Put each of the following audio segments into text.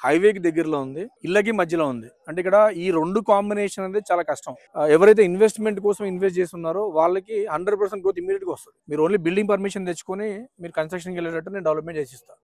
హైవేకి దగ్గరలో ఉంది, ఇళ్ళకి మధ్యలో ఉంది. అంటే ఇక్కడ ఈ రెండు కాంబినేషన్ అనేది చాలా కష్టం. ఎవరైతే ఇన్వెస్ట్మెంట్ కోసం ఇన్వెస్ట్ చేస్తున్నారో వాళ్ళకి 100% గ్రోత్ ఇమీడియట్ గా వస్తుంది. మీరు ఓన్లీ బిల్డింగ్ పర్మిషన్ తెచ్చుకొని మీరు కన్స్ట్రక్షన్కి వెళ్ళేటట్టు నేను డెవలప్మెంట్ చేసిస్తాను.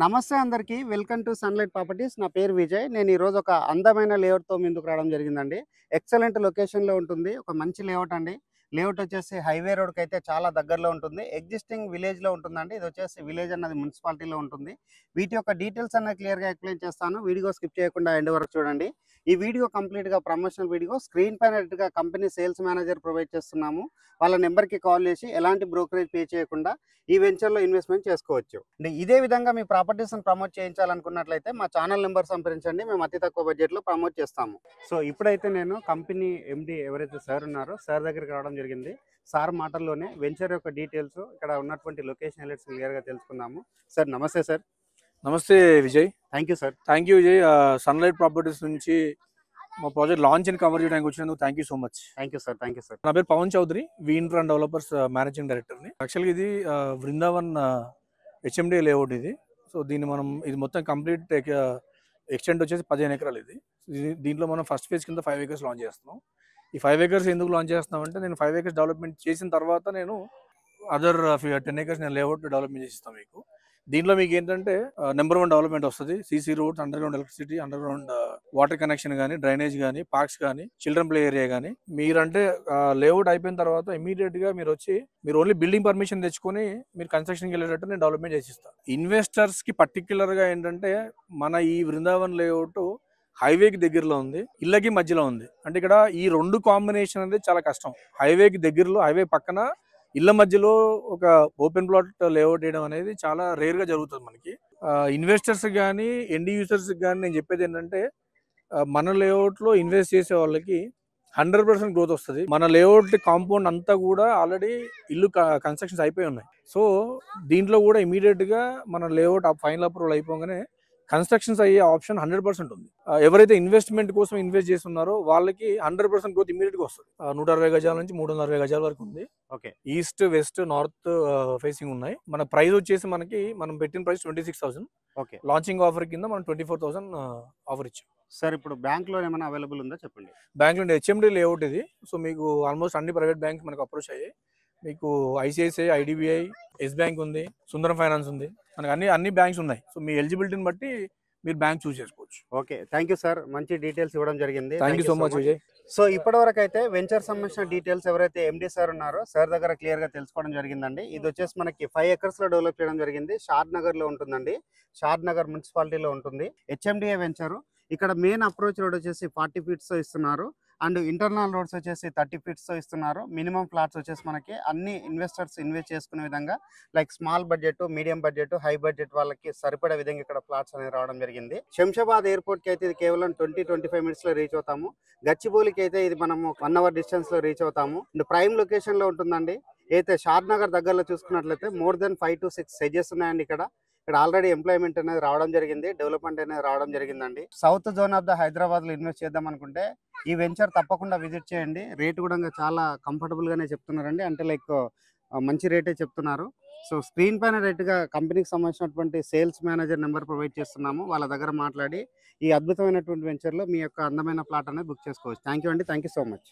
నమస్తే అందరికీ, వెల్కమ్ టు సన్లైట్ ప్రాపర్టీస్. నా పేరు విజయ్. నేను ఈరోజు ఒక అందమైన లేఅవుట్తో ముందుకు రావడం జరిగిందండి. ఎక్సలెంట్ లొకేషన్లో ఉంటుంది, ఒక మంచి లేఅవుట్ అండి. లేఅవుట్ వచ్చేసి హైవే రోడ్కి అయితే చాలా దగ్గరలో ఉంటుంది. ఎగ్జిస్టింగ్ విలేజ్లో ఉంటుందండి. ఇది వచ్చేసి విలేజ్ అన్నది మున్సిపాలిటీలో ఉంటుంది. వీటి యొక్క డీటెయిల్స్ అన్నది క్లియర్గా ఎక్స్ప్లెయిన్ చేస్తాను. వీడియో స్కిప్ చేయకుండా ఎండ్ వరకు చూడండి. ఈ వీడియో కంప్లీట్గా ప్రమోషనల్ వీడియో. స్క్రీన్ పైన కంపెనీ సేల్స్ మేనేజర్ ప్రొవైడ్ చేస్తున్నాము. వాళ్ళ నెంబర్కి కాల్ చేసి ఎలాంటి బ్రోకరేజ్ పే చేయకుండా ఈ వెంచర్లో ఇన్వెస్ట్మెంట్ చేసుకోవచ్చు. ఇదే విధంగా మీ ప్రాపర్టీస్ని ప్రమోట్ చేయించాలనుకున్నట్లయితే మా ఛానల్ నెంబర్ సంప్రదించండి. మేము అతి తక్కువ బడ్జెట్లో ప్రమోట్ చేస్తాము. సో ఇప్పుడైతే నేను కంపెనీ ఎండి ఎవరైతే సార్ ఉన్నారో సార్ దగ్గరికి రావడం జరిగింది. సార్ మాటల్లోనే వెంచర్ యొక్క డీటెయిల్స్, ఇక్కడ ఉన్నటువంటి లొకేషన్ హైలైట్స్ క్లియర్గా తెలుసుకుందాము. సార్ నమస్తే. సార్ నమస్తే Vijay. Thank you sir. Thank you Vijay. Sunlight properties నుంచి మా ప్రాజెక్ట్ లాంచ్ అండ్ కవర్ చేయడానికి వచ్చినందుకు thank you so much. Thank you sir. Thank you sir. నా పేరు పవన్ చౌదరి, వి ఇన్ఫ్రా డెవలపర్స్ మేనేజింగ్ డైరెక్టర్ని. యాక్చువల్గా ఇది బృందావన్ హెచ్ఎండి లేఅవుట్ ఇది. సో ఇది మొత్తం కంప్లీట్ ఎక్స్టెంట్ వచ్చేసి 15 ఎకరాలు. దీంట్లో మనం ఫస్ట్ ఫేజ్ కింద 5 acres లాంచ్ చేస్తున్నాం. ఈ 5 acres ఎందుకు లాంచ్ చేస్తున్నామంటే, నేను 5 acres డెవలప్మెంట్ చేసిన తర్వాత నేను అదర్ 10 acres నేను లేఅవుట్ డెవలప్మెంట్ చేసి ఇస్తాను మీకు. దీంట్లో మీకు ఏంటంటే నెంబర్ 1 డెవలప్మెంట్ వస్తుంది. CC roads, under ground electricity, under ground water connection కానీ, డ్రైనేజ్ కానీ, పార్క్స్ కానీ, చిల్డ్రన్ ప్లే ఏరియా కానీ. మీరంటే లేఅవుట్ అయిపోయిన తర్వాత ఇమీడియట్ గా మీరు వచ్చి మీరు ఓన్లీ బిల్డింగ్ పర్మిషన్ తెచ్చుకొని మీరు కన్స్ట్రక్షన్కి వెళ్ళేటట్టు నేను డెవలప్మెంట్ చేసి ఇస్తాను. ఇన్వెస్టర్స్ కి పర్టికులర్ గా ఏంటంటే, మన ఈ బృందావన్ లేఅవుట్ హైవేకి దగ్గరలో ఉంది, ఇళ్ళకి మధ్యలో ఉంది. అంటే ఇక్కడ ఈ రెండు కాంబినేషన్ అనేది చాలా కష్టం. హైవేకి దగ్గరలో, హైవే పక్కన ఇళ్ళ మధ్యలో ఒక ఓపెన్ ప్లాట్ లేఅవుట్ వేయడం అనేది చాలా రేర్ గా జరుగుతుంది మనకి. ఇన్వెస్టర్స్ కానీ ఎండ్ యూజర్స్ కానీ నేను చెప్పేది ఏంటంటే, మన లేఅవుట్ లో ఇన్వెస్ట్ చేసే వాళ్ళకి 100% గ్రోత్ వస్తుంది. మన లేఅవుట్ కాంపౌండ్ అంతా కూడా ఆల్రెడీ ఇల్లు కన్స్ట్రక్షన్స్ అయిపోయి ఉన్నాయి. సో దీంట్లో కూడా ఇమీడియట్ గా మన లేఅవుట్ ఫైనల్ అప్రూవల్ అయిపోగానే కన్స్ట్రక్షన్స్ అయ్యే ఆప్షన్ 100% ఉంది. ఎవరైతే ఇన్వెస్ట్మెంట్ కోసం ఇన్వెస్ట్ చేస్తున్నారో వాళ్ళకి 100% గ్రోత్ ఇమీడియట్ గా వస్తుంది. 160 గజాల నుంచి 360 గజాల వరకు ఉంది. Okay, east, west, north facing ఉన్నాయి. మన ప్రైస్ వచ్చేసి మనం పెట్టిన ప్రైస్ 26,000. ఓకే, లాంచింగ్ ఆఫర్ కింద మనం 24,000 ఆఫర్ ఇచ్చాం. సార్ ఇప్పుడు బ్యాంక్ లోన్ ఏమైనా అవైలబుల్ ఉందా చెప్పండి. బ్యాంక్ లో హెచ్ఎండి లేఅవుట్ ఇది. సో మీకు ఆల్మోస్ట్ అన్ని ప్రైవేట్ బ్యాంక్స్ మనకు అప్రోచ్ అయ్యాయి. మీకు ఐసిఐసిఐ, ఐడిబిఐ, ఎస్ బ్యాంక్ ఉంది, సుందరం ఫైనాన్స్ ఉంది. మనకి అన్ని బ్యాంక్స్ ఉన్నాయి. సో మీ ఎలిజిబిలిటీని బట్టి మీరు బ్యాంక్ చూస్ చేసుకోవచ్చు. Okay, thank you sir. మంచి డీటెయిల్స్ ఇవ్వడం జరిగింది. Thank you so much Vijay. So ఇప్పటి వరకు అయితే వెంచర్ సంబంధించిన డీటెయిల్స్ ఎవరైతే ఎండి సార్ ఉన్నారో సార్ దగ్గర క్లియర్ గా తెలుసుకోవడం జరిగిందండి. ఇది వచ్చేసి మనకి 5 acres లో డెవలప్ చేయడం జరిగింది. షాద్ నగర్ లో ఉంటుందండి. షాద్ నగర్ మున్సిపాలిటీలో ఉంటుంది. HMDA venture. ఇక్కడ మెయిన్ అప్రోచ్ రోడ్ వచ్చేసి 40 feet తో ఇస్తున్నారు. అండ్ ఇంటర్నల్ రోడ్స్ వచ్చేసి 30 feet తో ఇస్తున్నారు. మినిమం ఫ్లాట్స్ వచ్చేసి మనకి అన్ని ఇన్వెస్టర్స్ ఇన్వెస్ట్ చేసుకునే విధంగా, like small budget, medium budget, high budget వాళ్ళకి సరిపడే విధంగా ఇక్కడ ఫ్లాట్స్ అనేవి రావడం జరిగింది. శంషాబాద్ ఎయిర్పోర్ట్ కి అయితే ఇది కేవలం 20-25 minutes లో రీచ్ అవుతాము. గచ్చిబౌలికి అయితే ఇది మనము 1 hour డిస్టెన్స్ లో రీచ్ అవుతాము. అండ్ ప్రైమ్ లొకేషన్ లో ఉంటుందండి. అయితే షాద్ నగర్ దగ్గరలో చూసుకున్నట్లయితే more than 5 to 6 సెజెస్ ఉన్నాయండి. ఇక్కడ ఆల్రెడీ ఎంప్లాయ్మెంట్ అనేది రావడం జరిగింది, డెవలప్మెంట్ అనేది రావడం జరిగిందండి. South zone of the Hyderabad లో ఇన్వెస్ట్ చేద్దాం అనుకుంటే ఈ వెంచర్ తప్పకుండా విజిట్ చేయండి. రేట్ కూడా చాలా కంఫర్టబుల్ గానే చెప్తున్నారండి. అంటే లైక్ మంచి రేటే చెప్తున్నారు. సో స్క్రీన్ పైన గా కంపెనీకి సంబంధించినటువంటి సేల్స్ మేనేజర్ నెంబర్ ప్రొవైడ్ చేస్తున్నాము. వాళ్ళ దగ్గర మాట్లాడి ఈ అద్భుతమైనటువంటి వెంచర్ లో మీ యొక్క అందమైన ప్లాట్ అనేది బుక్ చేసుకోవచ్చు. థ్యాంక్ యూ అండి. Thank you so much.